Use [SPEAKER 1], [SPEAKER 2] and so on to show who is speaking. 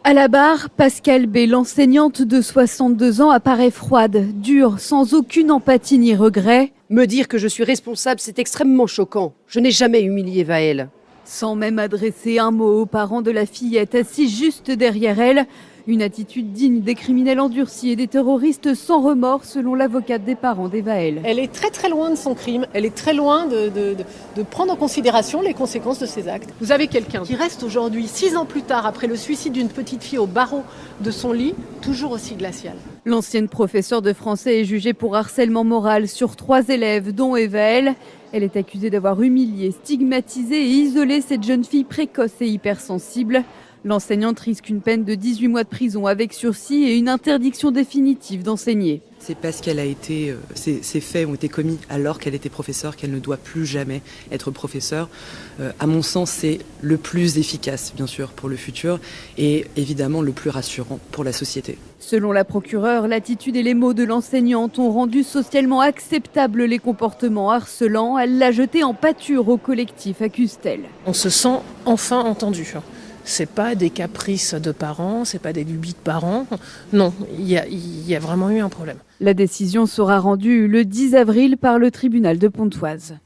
[SPEAKER 1] À la barre, Pascal B, l'enseignante de 62 ans, apparaît froide, dure, sans aucune empathie ni regret.
[SPEAKER 2] Me dire que je suis responsable, c'est extrêmement choquant. Je n'ai jamais humilié Vaël.
[SPEAKER 1] Sans même adresser un mot aux parents de la fillette assis juste derrière elle. Une attitude digne des criminels endurcis et des terroristes sans remords, selon l'avocate des parents d'Evaël.
[SPEAKER 3] Elle est très très loin de son crime, elle est très loin de prendre en considération les conséquences de ses actes. Vous avez quelqu'un qui reste aujourd'hui, 6 ans plus tard, après le suicide d'une petite fille au barreau de son lit, toujours aussi glacial.
[SPEAKER 1] L'ancienne professeure de français est jugée pour harcèlement moral sur 3 élèves, dont Evaël. Elle est accusée d'avoir humilié, stigmatisé et isolé cette jeune fille précoce et hypersensible. L'enseignante risque une peine de 18 mois de prison avec sursis et une interdiction définitive d'enseigner.
[SPEAKER 4] C'est parce qu'elle a été, ces faits ont été commis alors qu'elle était professeure qu'elle ne doit plus jamais être professeure. À mon sens, c'est le plus efficace, bien sûr, pour le futur et évidemment le plus rassurant pour la société.
[SPEAKER 1] Selon la procureure, l'attitude et les mots de l'enseignante ont rendu socialement acceptables les comportements harcelants. Elle l'a jeté en pâture au collectif, accuse-t-elle.
[SPEAKER 3] On se sent enfin entendu. C'est pas des caprices de parents, c'est pas des lubies de parents. Non, il y a vraiment eu un problème.
[SPEAKER 1] La décision sera rendue le 10 avril par le tribunal de Pontoise.